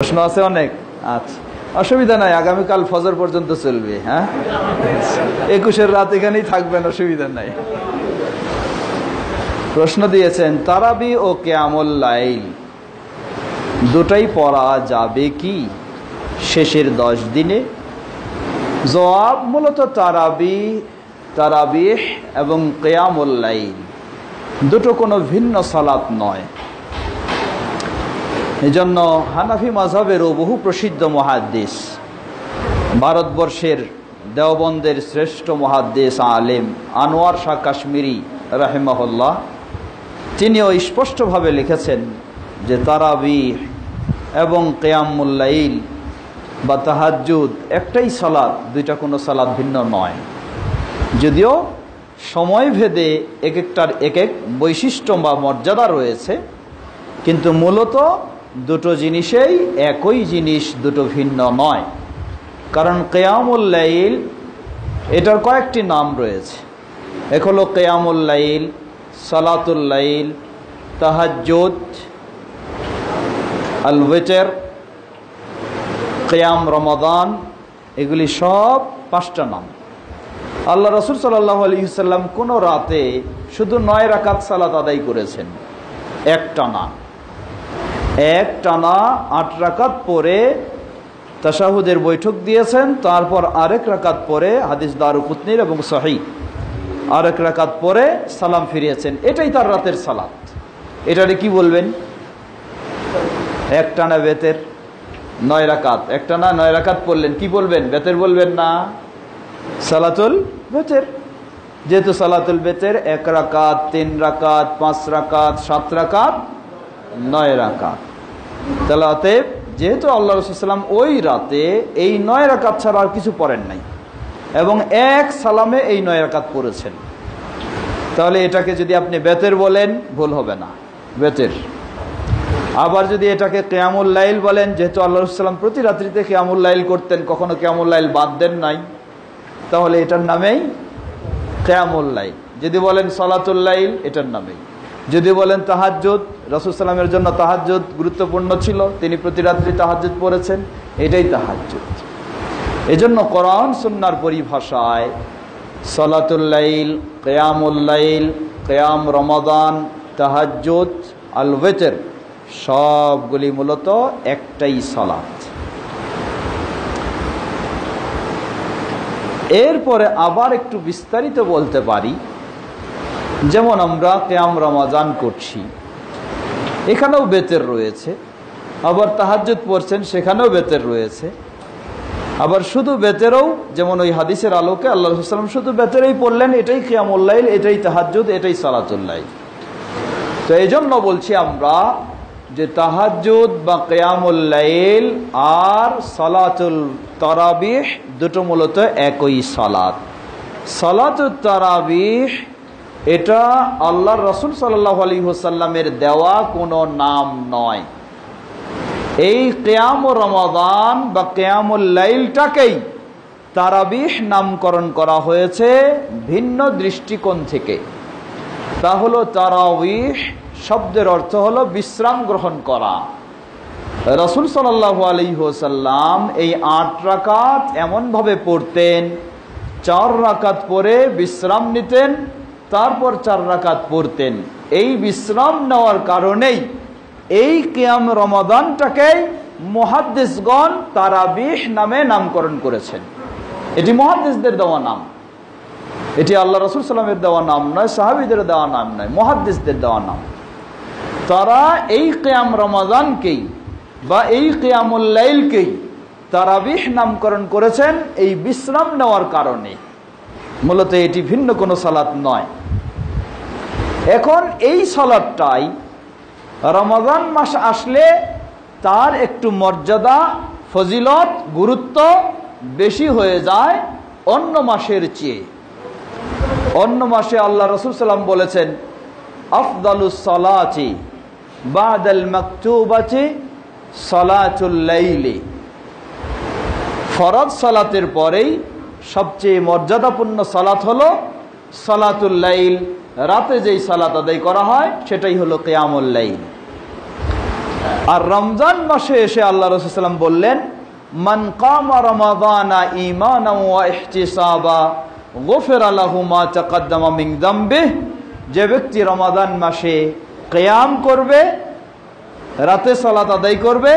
প্রশ্ন আছে অনেক। আচ্ছা, অসুবিধা নাই, আগামীকাল ফজর পর্যন্ত চলবে। হ্যাঁ, 21-এর রাত এখানেই থাকবেন, অসুবিধা নাই। প্রশ্ন দিয়েছেন তারাবি ও কিয়ামুল লাইল দুটাই পড়া যাবে কি শেষের 10 দিনে? জবাব, মূলত তারাবিহ এবং কিয়ামুল লাইল দুটো কোনো ভিন্ন সালাত নয়। এজন্য হানাফি মাযহাবেরও বহু প্রসিদ্ধ মুহাদ্দিস, ভারতবর্ষের দেওবন্দের শ্রেষ্ঠ মুহাদ্দিস আলেম আনোয়ার শাহ কাশ্মীরি রাহিমাহুল্লাহ, তিনিও স্পষ্টভাবে লিখেছেন যে তারাবিহ এবং কিয়ামুল লাইল বা তাহাজ্জুদ একটাই সালাত, দুইটা কোনো সালাত ভিন্ন নয়। যদিও সময় ভেদে এক একটার এক এক বৈশিষ্ট্য বা মর্যাদা রয়েছে, কিন্তু মূলত দুটো জিনিসেই একই জিনিস, দুটো ভিন্ন নয়। কারণ কিয়ামুল লাইল এটার কয়েকটি নাম রয়েছে। এক হলো কিয়ামুল লাইল, সালাতুল লাইল, তাহাজ্জুদ, আল ওয়েতর, কিয়াম রমাদান, এগুলি সব 5টা নাম। আল্লাহ রাসূল সাল্লাল্লাহু আলাইহি ওয়াসাল্লাম কোনো রাতে শুধু 9 রাকাত সালাত আদায় করেছেন, একটানা 8 রাকাত পরে তাশাহুদের বৈঠক দিয়েছেন, তারপর আরেক রাকাত পরে, হাদিস দারুকুতনির এবং সহিহ, আরেক রাকাত পরে সালাম ফিরিয়েছেন। এটাই তার রাতের সালাত। এটারে কি বলবেন? একটানা বেতের 9 রাকাত, একটানা 9 রাকাত পড়লেন, কি বলবেন? বেতের বলবেন না, সালাতুল বেতের। যেহেতু সালাতুল বেতের 1 রাকাত, 3 রাকাত, 5 রাকাত, 7 রাকাত, 9 রাকাত। তাহলে যেহেতু আল্লাহ রাসূল সাল্লাল্লাহু আলাইহি ওয়াসাল্লাম ওই রাতে এই 9 রাকাত ছাড়া আর কিছু পড়েন নাই এবং এক সালামে এই 9 রাকাত পড়েছেন, তাহলে এটাকে যদি আপনি বেতের বলেন ভুল হবে না, বেতের। আবার যদি এটাকে কিয়ামুল লাইল বলেন, যেহেতু আল্লাহ রাসূল সাল্লাল্লাহু আলাইহি ওয়াসাল্লাম প্রতি রাত্রিতে কিয়ামুল লাইল করতেন, কখনো কিয়ামুল লাইল বাদ দেন নাই, তাহলে এটার নামেই কিয়ামুল লাইল। যদি বলেন সালাতুল লাইল, এটার নামেই। যদি বলেন তাহাজ্জুদ, রাসূল সাল্লামের জন্য তাহাজ্জুদ গুরুত্বপূর্ণ ছিল, তিনি প্রতি রাত্রি তাহাজ্জুদ পড়েছেন, এটাই তাহাজ্জুদ। এজন্য কোরআন সুন্নাহর পরিভাষায় সালাতুল লাইল, কিয়ামুল লাইল, কিয়াম রমাদান, তাহাজ্জুদ, আল ওয়েতর সবগুলি মূলত একটাই সালাত। এরপরে আবার একটু বিস্তারিত বলতে পারি, যেমন আমরা কিয়াম রমাদান করছি, এখানেও বেতের রয়েছে। আবার তাহাজ্জুদ পড়ছেন, সেখানেও বেতের রয়েছে। আবার শুধু বেতেরও, যেমন ওই হাদিসের আলোকে আল্লাহ রাসূল সাল্লাল্লাহু আলাইহি ওয়াসাল্লাম শুধু বেতেরই পড়লেন, এটাই কিয়ামুল লাইল, এটাই তাহাজ্জুদ, এটাই সালাতুল লাইল। তো এই জন্য বলছি আমরা যে তাহাজ্জুদ বা কিয়ামুল লাইল আর সালাতুল তারাবিহ দুটো মূলত একই সালাত। সালাতুত তারাবিহ এটা আল্লাহর রাসূল সাল্লাল্লাহু আলাইহি ওয়াসাল্লামের দেওয়া কোনো নাম নয়। এই কিয়াম রমাদান বা কিয়ামুল লাইলটাকেই তারাবিহ নামকরণ করা হয়েছে ভিন্ন দৃষ্টিকোণ থেকে। তা হলো তারাবিহ শব্দের অর্থ হলো বিশ্রাম গ্রহণ করা। রাসূল সাল্লাল্লাহু আলাইহি ওয়াসাল্লাম এই 8 রাকাত এমনভাবে পড়তেন, 4 রাকাত পরে বিশ্রাম নিতেন, তারপর 4 রাকাত পড়তেন। এই বিশ্রাম নেওয়ার কারণেই এই কিয়াম রমাদানটাকে মুহাদ্দিসগণ তারাবিহ নামে নামকরণ করেছেন। এটি মুহাদ্দিসদের দেওয়া নাম, এটি আল্লাহ রাসূল সাল্লাল্লাহু আলাইহি ওয়াসাল্লামের দেওয়া নাম নয়, সাহাবীদের দেওয়া নাম নয়, মুহাদ্দিসদের দেওয়া নাম। তারা এই কিয়াম রমাদানকেই বা এই কিয়ামুল লাইলকেই তারাবিহ নামকরণ করেছেন এই বিশ্রাম নেওয়ার কারণে। মূলত এটি ভিন্ন কোনো সালাত নয়। এখন এই সালাতটাই রমাদান মাস আসলে তার একটু মর্যাদা, ফজিলত, গুরুত্ব বেশি হয়ে যায় অন্য মাসের চেয়ে। অন্য মাসে আল্লাহ রাসূল সাল্লাল্লাহু আলাইহি ওয়াসাল্লাম বলেছেন, আফদালুস সালাতি বাদাল মাকতুবাতি সালাতুল লাইলি। ফরজ সালাতের পরেই সবচেয়ে মর্যাদাপূর্ণ সালাত হলো সালাতুল লাইল। রাতে যেই সালাত আদায় করা হয় সেটাই হলো কিয়ামুল লাইল। আর রমজান মাসে এসে আল্লাহ রাসূল সাল্লাল্লাহু আলাইহি ওয়াসাল্লাম বললেন, মান কামা রমাদানা ঈমানান ওয়া ইহতিসাবা গুফিরা লাহু মা তাকদ্দামা মিন যামবিহি, যে ব্যক্তি রমাদান মাসে কিয়াম করবে, রাতে সালাত আদায় করবে,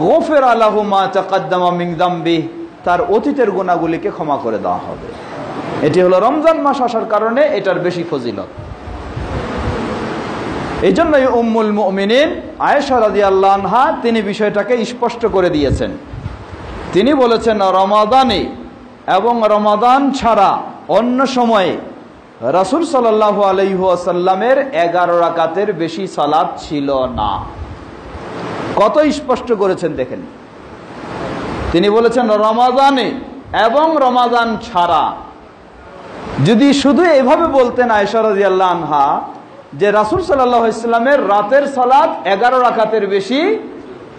গুফিরা লাহু মা তাকদ্দামা মিন যামবিহি, তার অতীতের গুনাহগুলিকে ক্ষমা করে দেওয়া হবে। এটি হলো রমজান মাস আসার কারণে এটার বেশি ফজিলত। এই জন্যই উম্মুল মুমিনিন আয়েশা রাদিয়াল্লাহু আনহা তিনি বিষয়টাকে স্পষ্ট করে দিয়েছেন। তিনি বলেছেন, রমাদানে এবং রমাদান ছাড়া অন্য সময়ে রাসূল সাল্লাল্লাহু আলাইহি ওয়াসাল্লামের 11 রাকাতের বেশি সালাত ছিল না। কত স্পষ্ট করেছেন দেখেন। তিনি বলেছেন রমাদানে এবং রমাদান ছাড়া। যদি শুধু এভাবে বলতেন আয়েশা রাদিয়াল্লাহু আনহা যে রাসূল সাল্লাল্লাহু আলাইহি ওয়াসাল্লামের রাতের সালাত 11 রাকাতের বেশি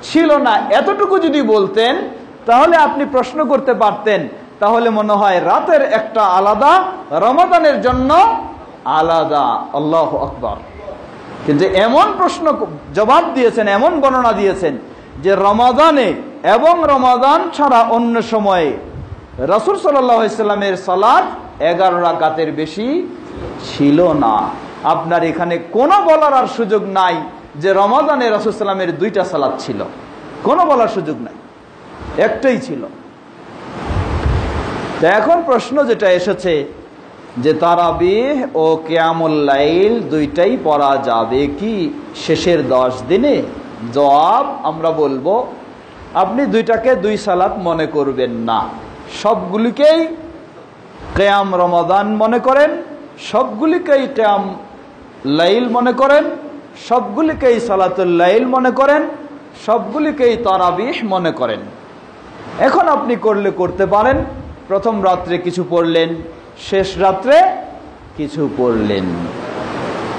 ছিল না, এতটুকু যদি বলতেন তাহলে আপনি প্রশ্ন করতে পারতেন, তাহলে মনে হয় রাতের একটা আলাদা, রমাদানের জন্য আলাদা। আল্লাহু আকবার। কিন্তু এমন প্রশ্ন জবাব দিয়েছেন, এমন বর্ণনা দিয়েছেন যে রমাদানে এবং রমাদান ছাড়া অন্য সময়ে রাসূল সাল্লাল্লাহু আলাইহি ওয়াসাল্লামের সালাত 11 রাকাতের বেশি ছিল না। আপনার এখানে কোনো বলার আর সুযোগ নাই যে রমাদানে রাসূল সাল্লামের 2টা সালাত ছিল, কোনো বলার সুযোগ নাই, একটাই ছিল। এখন প্রশ্ন যেটা এসেছে যে তারাবিহ ও কিয়ামুল লাইল দুইটাই পড়া যাবে কি শেষের 10 দিনে? জবাব আমরা বলবো, আপনি দুইটাকে 2 সালাত মনে করবেন না, সবগুলিকেই কিয়াম রমাদান মনে করেন, সবগুলিকেই কিয়াম লাইল মনে করেন, সবগুলিকেই সালাতুল লাইল মনে করেন, সবগুলিকেই তারাবিহ মনে করেন। এখন আপনি করলে করতে পারেন, প্রথম রাত্রে কিছু পড়লেন, শেষ রাত্রে কিছু পড়লেন,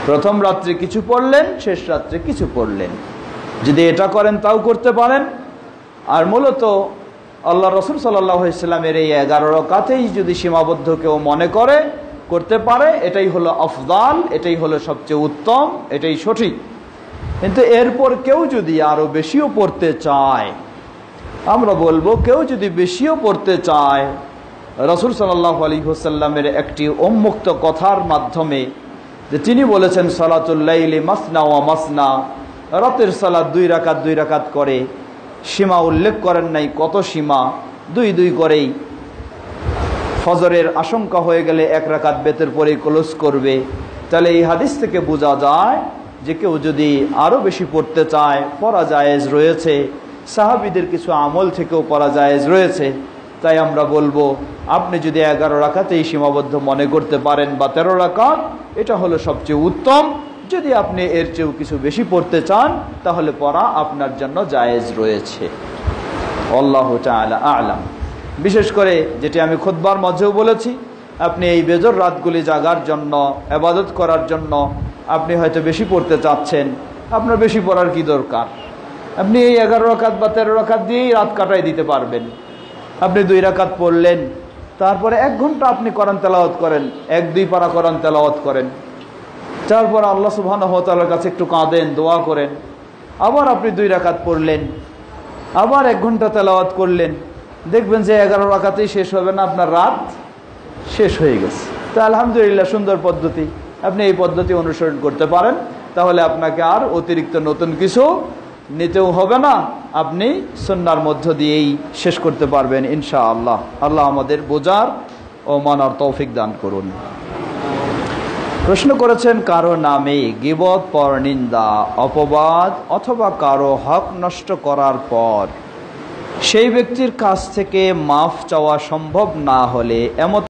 প্রথম রাত্রে কিছু পড়লেন, শেষ রাত্রে কিছু পড়লেন। যদি এটা করেন তাও করতে পারেন। আর মূলত আল্লাহ রাসূল সাল্লাল্লাহু আলাইহি ওয়াসাল্লামের এই 11 রাকাতেই যদি সীমাবদ্ধ কেউ মনে করে, করতে পারে, এটাই হলো আফদাল, এটাই হলো সবচেয়ে উত্তম, এটাই সঠিক। কিন্তু এরপর কেউ যদি আরো বেশিও পড়তে চায়, আমরা বলবো কেউ যদি বেশিও পড়তে চায়, রাসূল সাল্লাল্লাহু আলাইহি ওয়াসাল্লামের একটি উন্মুক্ত কথার মাধ্যমে যে তিনি বলেছেন সালাতুল লাইলি মাসনা ওয়া মাসনা, রাতের সালাত 2 রাকাত 2 রাকাত করে, সীমা উল্লেখ করেন নাই কত সীমা, 2 করেই, ফজরের আশঙ্কা হয়ে গেলে 1 রাকাত বেতের পরে ক্লোজ করবে। তাহলে এই হাদিস থেকে বোঝা যায় যে কেউ যদি আরো বেশি পড়তে চায়, পড়া জায়েজ রয়েছে, সাহাবীদের কিছু আমল থেকেও পড়া জায়েজ রয়েছে। তাই আমরা বলবো আপনি যদি 11 রাকাতেই সীমাবদ্ধ মনে করতে পারেন বা 13 রাকাত, এটা হলো সবচেয়ে উত্তম। যদি আপনি এর চেয়েও কিছু বেশি পড়তে চান তাহলে পড়া আপনার জন্য জায়েজ রয়েছে। আল্লাহু তাআলা আ'লাম। বিশেষ করে যেটি আমি খুতবার মধ্যেও বলেছি, আপনি এই বেজর রাতগুলি জাগার জন্য, ইবাদত করার জন্য আপনি হয়তো বেশি পড়তে চাচ্ছেন, আপনার বেশি পড়ার কি দরকার? আপনি এই 11 রাকাত বা 13 রাকাত দিয়েই রাত কাটাই দিতে পারবেন। আপনি 2 রাকাত পড়লেন, তারপরে 1 ঘন্টা আপনি কোরআন তেলাওয়াত করেন, 1-2 পারা কোরআন তেলাওয়াত করেন, তারপর আল্লাহ সুবহানাহু ওয়া তাআলার কাছে একটু কাঁদেন, দোয়া করেন, আবার আপনি 2 রাকাত পড়লেন, আবার 1 ঘন্টা তেলাওয়াত করলেন, দেখবেন যে 11 রাকাতেই শেষ হবে না, আপনার রাত শেষ হয়ে গেছে। তা আলহামদুলিল্লাহ, সুন্দর পদ্ধতি, আপনি এই পদ্ধতি অনুসরণ করতে পারেন। তাহলে আপনাকে আর অতিরিক্ত নতুন কিছু নিতেও হবে না, আপনি সুন্নাহর মধ্য দিয়েই শেষ করতে পারবেন ইনশাআল্লাহ। আল্লাহ আমাদের বোঝার ও মানার তৌফিক দান করুন। প্রশ্ন করেছেন, কারো নামে গীবত, পরনিন্দা, অপবাদ অথবা কারো হক নষ্ট করার পর সেই ব্যক্তির কাছ থেকে মাফ চাওয়া সম্ভব না হলে এমন